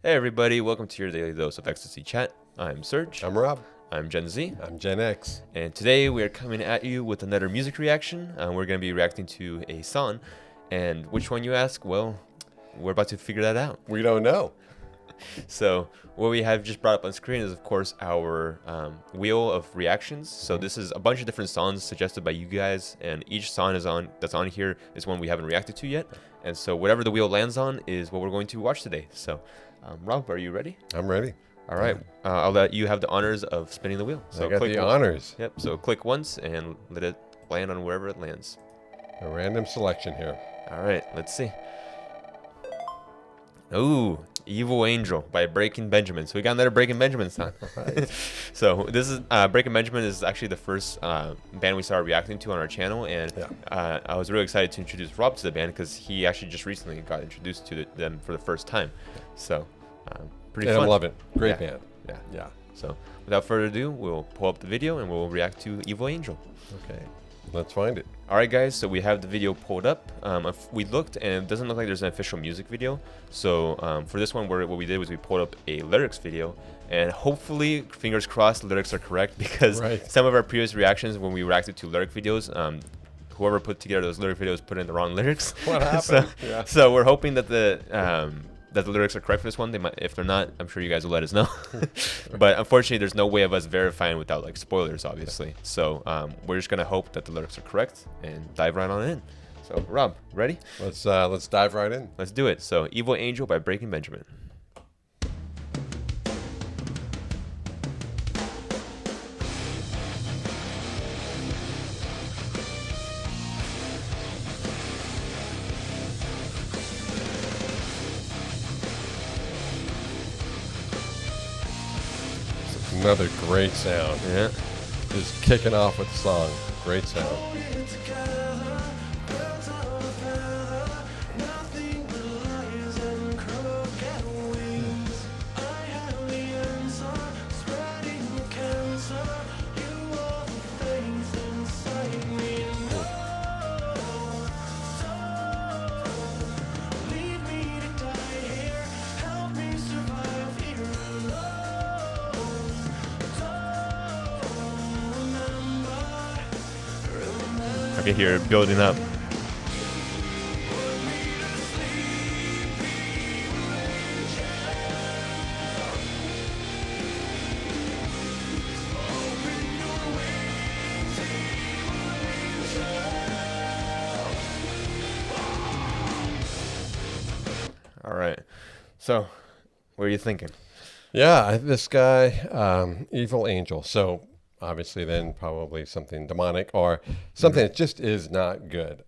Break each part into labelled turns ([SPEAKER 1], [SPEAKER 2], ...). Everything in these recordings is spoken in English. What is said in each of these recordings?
[SPEAKER 1] Hey everybody, welcome to your daily dose of ecstasy chat. I'm Serge.
[SPEAKER 2] I'm Rob.
[SPEAKER 1] I'm Gen Z.
[SPEAKER 2] I'm Gen X.
[SPEAKER 1] And today we are coming at you with another music reaction. We're going to be reacting to a song. And which one, you ask? Well, we're about to figure that out.
[SPEAKER 2] We don't know.
[SPEAKER 1] So what we have just brought up on screen is, of course, our wheel of reactions. So this is a bunch of different songs suggested by you guys, and each song that's on here is one we haven't reacted to yet. And so whatever the wheel lands on is what we're going to watch today. So, Rob, are you ready?
[SPEAKER 2] I'm ready.
[SPEAKER 1] All right. I'll let you have the honors of spinning the wheel.
[SPEAKER 2] So I got the honors.
[SPEAKER 1] Yep. So click once and let it land on wherever it lands.
[SPEAKER 2] A random selection here.
[SPEAKER 1] All right. Let's see. Ooh, Evil Angel by Breaking Benjamin. So we got another Breaking Benjamin song.
[SPEAKER 2] Right.
[SPEAKER 1] So this is Breaking Benjamin is actually the first band we started reacting to on our channel, and I was really excited to introduce Rob to the band because he actually just recently got introduced to them for the first time. So pretty fun.
[SPEAKER 2] I love it. Great band.
[SPEAKER 1] Yeah. So without further ado, we'll pull up the video and we'll react to Evil Angel.
[SPEAKER 2] Okay. Let's find it.
[SPEAKER 1] All right, guys, so we have the video pulled up. We looked, and it doesn't look like there's an official music video. So for this one, what we did was we pulled up a lyrics video, and hopefully, fingers crossed, the lyrics are correct, because some of our previous reactions when we reacted to lyric videos, whoever put together those lyric videos put in the wrong lyrics.
[SPEAKER 2] What happened?
[SPEAKER 1] So we're hoping that the lyrics are correct for this one. They might, if they're not, I'm sure you guys will let us know. But unfortunately, there's no way of us verifying without like spoilers, obviously. So we're just gonna hope that the lyrics are correct and dive right on in. So Rob, ready?
[SPEAKER 2] Let's dive right in.
[SPEAKER 1] Let's do it. So Evil Angel by Breaking Benjamin.
[SPEAKER 2] Another great sound.
[SPEAKER 1] Yeah.
[SPEAKER 2] Just kicking off with the song. Great sound.
[SPEAKER 1] I can hear it building up. All right. So, what are you thinking?
[SPEAKER 2] Yeah, this guy, Evil Angel. So obviously then probably something demonic or something that just is not good.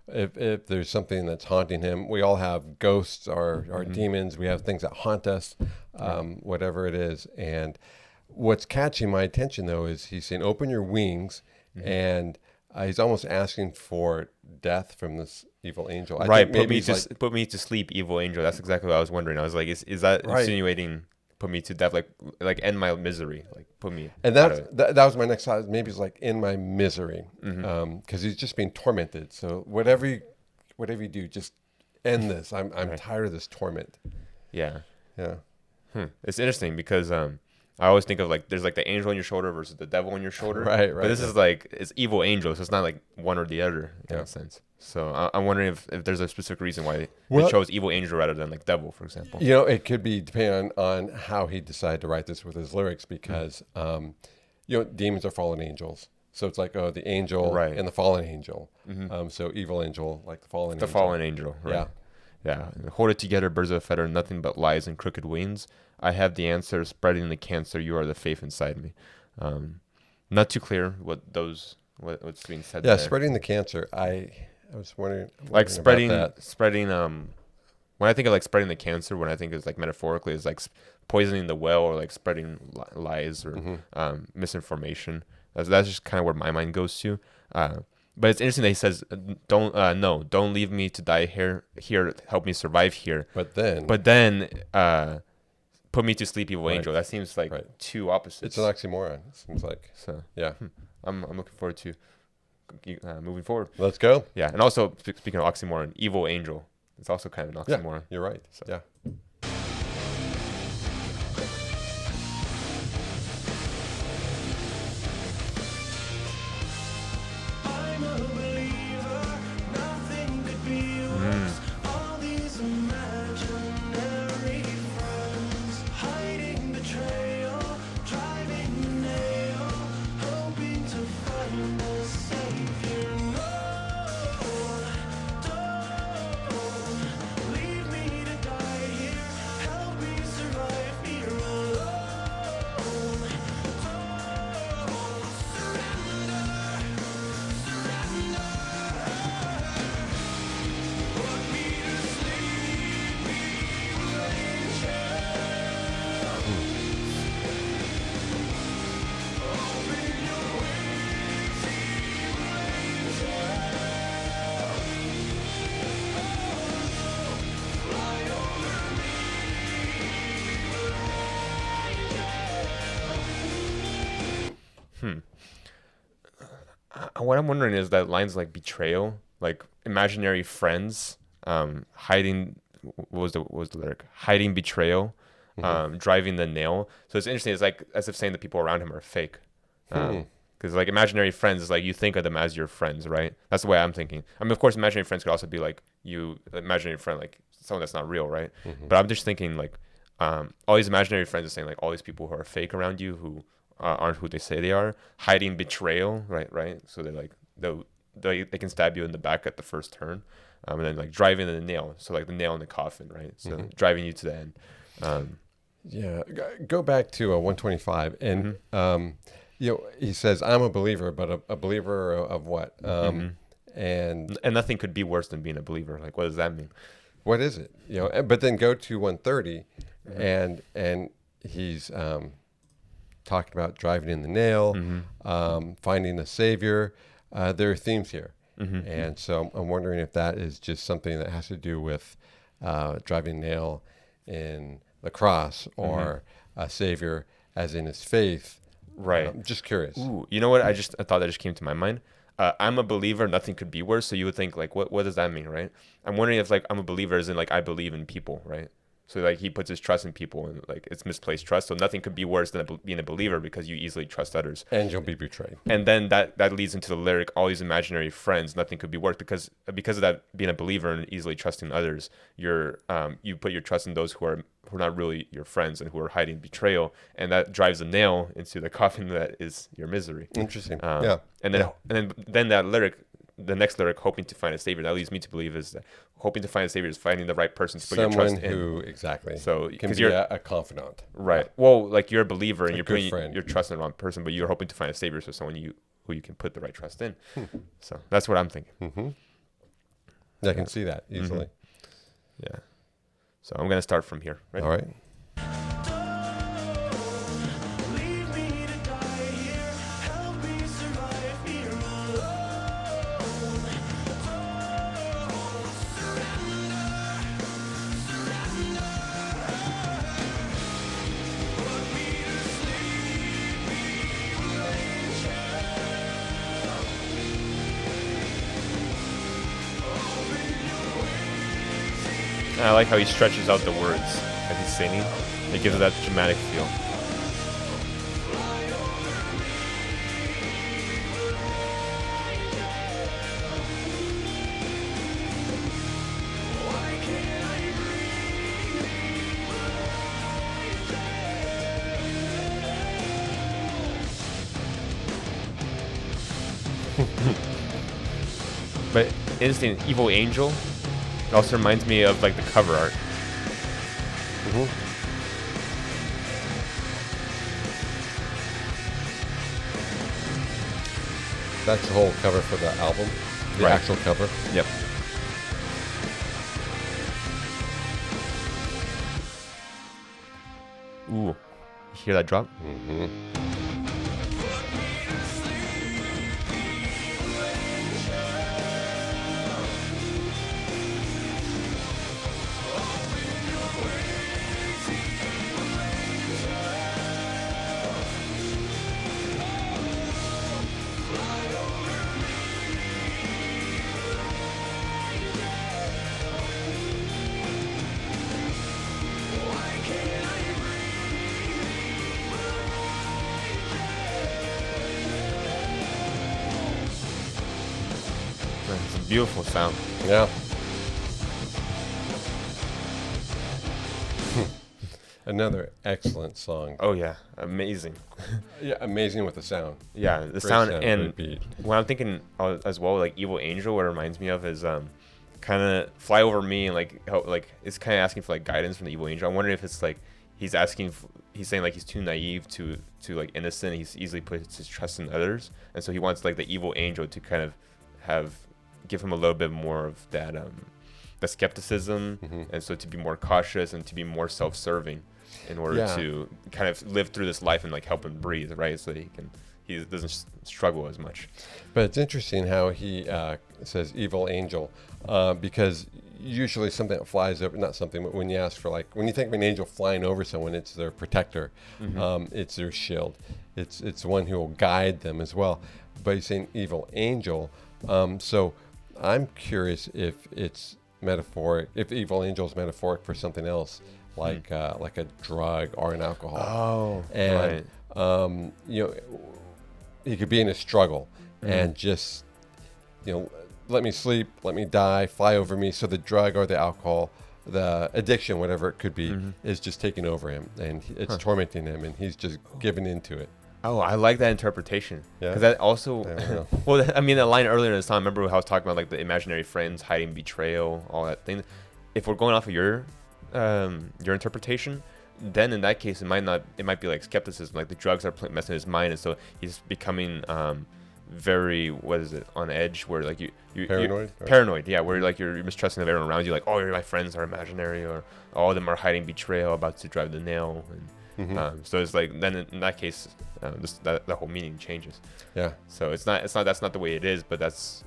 [SPEAKER 2] If there's something that's haunting him, we all have ghosts or demons. We have things that haunt us, whatever it is. And what's catching my attention, though, is he's saying, open your wings. And he's almost asking for death from this evil angel. I think maybe
[SPEAKER 1] put me to sleep, evil angel. That's exactly what I was wondering. I was like, is that insinuating put me to death, like end my misery, like put me.
[SPEAKER 2] And that was my next thought. Maybe it's like in my misery, because he's just being tormented. So whatever you do, just end this. I'm tired of this torment.
[SPEAKER 1] Yeah.
[SPEAKER 2] Yeah.
[SPEAKER 1] It's interesting because I always think of like there's like the angel on your shoulder versus the devil on your shoulder.
[SPEAKER 2] Right.
[SPEAKER 1] But this is like it's evil angel, so it's not like one or the other in that sense. So I'm wondering if there's a specific reason why they chose evil angel rather than like devil, for example.
[SPEAKER 2] You know, it could be depending on how he decided to write this with his lyrics, because demons are fallen angels. So it's like, the angel and the fallen angel. So evil angel, like the fallen angel.
[SPEAKER 1] The fallen angel, right? Yeah. Hold it together, birds of a feather, nothing but lies and crooked wings. I have the answer, spreading the cancer. You are the faith inside me. Not too clear what's being said there.
[SPEAKER 2] Yeah, spreading the cancer. I was wondering
[SPEAKER 1] like spreading
[SPEAKER 2] about that.
[SPEAKER 1] Spreading. When I think of like spreading the cancer, when I think is like metaphorically, is like poisoning the well or like spreading lies or misinformation. That's just kind of where my mind goes to. But it's interesting that he says, don't leave me to die here, help me survive here.
[SPEAKER 2] But then,
[SPEAKER 1] put me to sleep, evil angel. That seems like two opposites.
[SPEAKER 2] It's an oxymoron, it seems like.
[SPEAKER 1] So
[SPEAKER 2] yeah.
[SPEAKER 1] I'm looking forward to moving forward.
[SPEAKER 2] Let's go.
[SPEAKER 1] Yeah, and also speaking of oxymoron, evil angel. It's also kind of an oxymoron.
[SPEAKER 2] Yeah, you're right. So. Yeah.
[SPEAKER 1] What I'm wondering is that lines like betrayal, like imaginary friends, hiding. What was the lyric? Hiding betrayal, driving the nail. So it's interesting. It's like as if saying the people around him are fake. Because like imaginary friends is like you think of them as your friends, right? That's the way I'm thinking. I mean, of course, imaginary friends could also be like you, imaginary friend, like someone that's not real, right? But I'm just thinking like all these imaginary friends are saying like all these people who are fake around you who aren't who they say they are, hiding betrayal, right? Right. So they're like they can stab you in the back at the first turn, and then like driving the nail. So like the nail in the coffin, right? So driving you to the end.
[SPEAKER 2] Yeah, go back to 125, and he says, "I'm a believer, but a believer of what?" And
[SPEAKER 1] nothing could be worse than being a believer. Like, what does that mean?
[SPEAKER 2] what is it? But then go to 130, and he's talking about driving in the nail, finding a savior. There are themes here, and so I'm wondering if that is just something that has to do with driving the nail in the cross, or a savior as in his faith.
[SPEAKER 1] Right.
[SPEAKER 2] I'm just curious.
[SPEAKER 1] Ooh, you know what? A thought that just came to my mind. I'm a believer. Nothing could be worse. So you would think like, what does that mean, right? I'm wondering if like I'm a believer is in like I believe in people, right? So like he puts his trust in people, and like it's misplaced trust. So nothing could be worse than being a believer because you easily trust others.
[SPEAKER 2] And you'll be betrayed.
[SPEAKER 1] And then that leads into the lyric, all these imaginary friends, nothing could be worse because of that being a believer and easily trusting others. You put your trust in those who are not really your friends and who are hiding betrayal, and that drives a nail into the coffin that is your misery.
[SPEAKER 2] Interesting.
[SPEAKER 1] And then that lyric, the next lyric, hoping to find a savior, that leads me to believe is that hoping to find a savior is finding the right person to put your trust in.
[SPEAKER 2] Someone who exactly
[SPEAKER 1] So
[SPEAKER 2] can
[SPEAKER 1] because
[SPEAKER 2] be a confidant.
[SPEAKER 1] right. Well, like you're a believer and you're
[SPEAKER 2] good
[SPEAKER 1] putting
[SPEAKER 2] friend.
[SPEAKER 1] your trust in the wrong person, but you're hoping to find a savior, so someone who you can put the right trust in. So that's what I'm thinking.
[SPEAKER 2] I can see that easily.
[SPEAKER 1] Yeah. So I'm gonna start from here. Right?
[SPEAKER 2] All right.
[SPEAKER 3] Leave me to die here. Help me survive here alone. Put me to sleep, evil
[SPEAKER 1] I like how he stretches out the words as he's singing. It gives it that dramatic feel. But interesting, Evil Angel also reminds me of like the cover art.
[SPEAKER 2] That's the whole cover for the album. The
[SPEAKER 1] Right.
[SPEAKER 2] actual cover.
[SPEAKER 1] Yep. Ooh, you hear that drop? It's a beautiful sound.
[SPEAKER 2] Yeah. Another excellent song.
[SPEAKER 1] Oh yeah, amazing.
[SPEAKER 2] Yeah, amazing with the sound.
[SPEAKER 1] Yeah, the
[SPEAKER 2] Great
[SPEAKER 1] sound
[SPEAKER 2] sound,
[SPEAKER 1] and
[SPEAKER 2] great beat.
[SPEAKER 1] what I'm thinking as well, like Evil Angel, what it reminds me of is kind of Fly Over Me, and like how like it's kind of asking for like guidance from the Evil Angel. I'm wondering if it's like he's saying like he's too naive to like innocent. He's easily puts his trust in others, and so he wants like the Evil Angel to kind of give him a little bit more of that the skepticism, and so to be more cautious and to be more self-serving in order
[SPEAKER 2] Yeah.
[SPEAKER 1] to kind of live through this life and like help him breathe, right? So that he can he doesn't struggle as much.
[SPEAKER 2] But it's interesting how he says evil angel, because usually something that flies over, not something, but when you ask for like, when you think of an angel flying over someone, it's their protector, it's their shield, it's one who will guide them as well. But he's saying evil angel, so I'm curious if it's metaphoric, if evil angel is metaphoric for something else, like a drug or an alcohol. And you know, he could be in a struggle and just, you know, let me sleep, let me die, fly over me. So the drug or the alcohol, the addiction, whatever it could be, is just taking over him, and it's tormenting him, and he's just giving into it.
[SPEAKER 1] Oh, I like that interpretation.
[SPEAKER 2] Yeah?
[SPEAKER 1] Because that also,
[SPEAKER 2] I don't know.
[SPEAKER 1] well, I mean, the line earlier in the song, remember how I was talking about like the imaginary friends, hiding betrayal, all that thing. If we're going off of your interpretation, then in that case, it might be like skepticism, like the drugs are messing his mind, and so he's becoming very, what is it, on edge, where like you
[SPEAKER 2] Paranoid?
[SPEAKER 1] paranoid, yeah, where like you're mistrusting of everyone around you, like, oh, my friends are imaginary, or all of them are hiding betrayal, about to drive the nail, and so it's like, then in that case, that whole meaning changes.
[SPEAKER 2] Yeah.
[SPEAKER 1] So that's not the way it is, but it's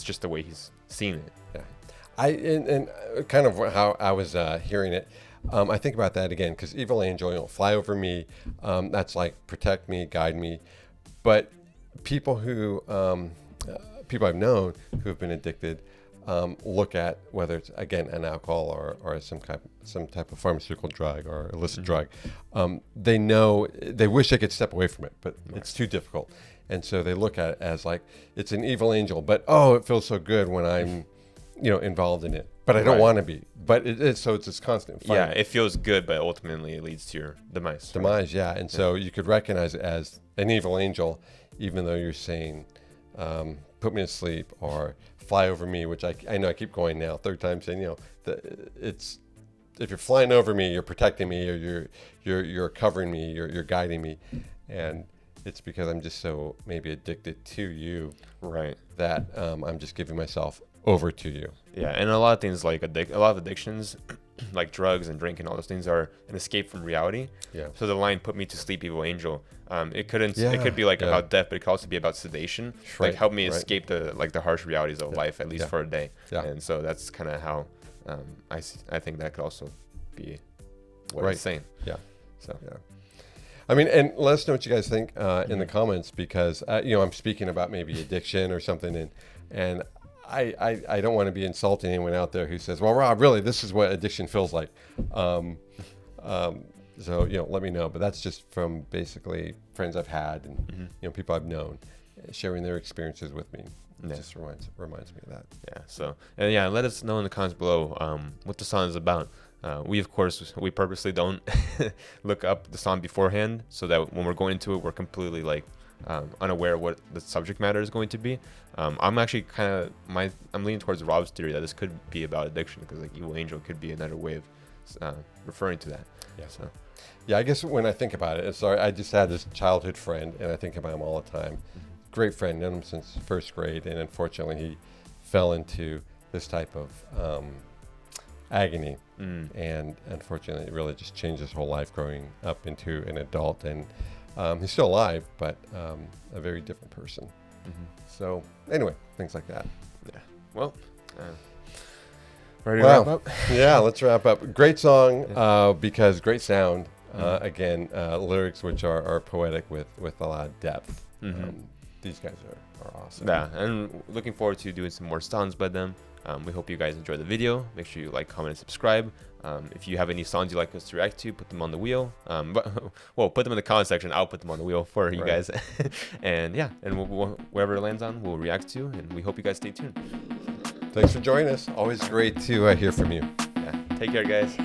[SPEAKER 1] just the way he's seeing it.
[SPEAKER 2] Yeah. And kind of how I was hearing it, I think about that again, because evil angel, you know, fly over me, that's like protect me, guide me. But people who people I've known who have been addicted look at whether it's, again, an alcohol or some type of pharmaceutical drug or illicit drug. They know, they wish they could step away from it, but it's too difficult. And so they look at it as like, it's an evil angel, but oh, it feels so good when I'm, you know, involved in it. But I don't want to be. But so it's this constant fight.
[SPEAKER 1] Yeah, it feels good, but ultimately it leads to your demise.
[SPEAKER 2] Demise, yeah. And so you could recognize it as an evil angel, even though you're saying, put me to sleep or fly over me, which I know I keep going now, third time saying, you know, it's, if you're flying over me, you're protecting me, or you're covering me, you're guiding me. And it's because I'm just so maybe addicted to you,
[SPEAKER 1] Right.
[SPEAKER 2] that I'm just giving myself over to you.
[SPEAKER 1] Yeah, and a lot of things like a lot of addictions, like drugs and drinking, all those things are an escape from reality.
[SPEAKER 2] Yeah.
[SPEAKER 1] So the line "put me to sleep, evil angel," it could
[SPEAKER 2] Yeah,
[SPEAKER 1] be like
[SPEAKER 2] yeah.
[SPEAKER 1] about death, but it could also be about sedation.
[SPEAKER 2] Right,
[SPEAKER 1] Like help me
[SPEAKER 2] right.
[SPEAKER 1] escape the harsh realities of life, at least
[SPEAKER 2] yeah.
[SPEAKER 1] for a day.
[SPEAKER 2] Yeah.
[SPEAKER 1] And so that's kind of how I think that could also be what
[SPEAKER 2] Right.
[SPEAKER 1] he's saying.
[SPEAKER 2] Yeah.
[SPEAKER 1] So
[SPEAKER 2] Yeah. I mean, and let us know what you guys think in the comments, because you know, I'm speaking about maybe addiction or something, and I don't want to be insulting anyone out there who says, well, Rob, really, this is what addiction feels like. So, you know, let me know. But that's just from basically friends I've had and you know, people I've known sharing their experiences with me. It
[SPEAKER 1] Yeah.
[SPEAKER 2] just reminds me of that.
[SPEAKER 1] yeah. So and yeah, let us know in the comments below what the song is about. We purposely don't look up the song beforehand, so that when we're going into it, we're completely like unaware of what the subject matter is going to be. I'm actually I'm leaning towards Rob's theory that this could be about addiction, because like evil angel could be another way of referring to that.
[SPEAKER 2] Yeah.
[SPEAKER 1] So
[SPEAKER 2] Yeah, I guess when I think about it, sorry, I just had this childhood friend, and I think about him all the time. Great friend, known him since first grade, and unfortunately, he fell into this type of agony, and unfortunately, it really just changed his whole life growing up into an adult. And he's still alive, but a very different person. So anyway, things like that.
[SPEAKER 1] yeah. Well. Ready to wrap up?
[SPEAKER 2] Yeah, let's wrap up. Great song, because great sound. Again, lyrics which are poetic with a lot of depth. These guys are awesome.
[SPEAKER 1] Yeah, and looking forward to doing some more songs by them. We hope you guys enjoy the video. Make sure you like, comment, and subscribe. If you have any songs you'd like us to react to, put them on the wheel. Put them in the comment section. I'll put them on the wheel for you guys. And yeah, and wherever it lands on, we'll react to. And we hope you guys stay tuned.
[SPEAKER 2] Thanks for joining us. Always great to hear from you.
[SPEAKER 1] Yeah, take care, guys.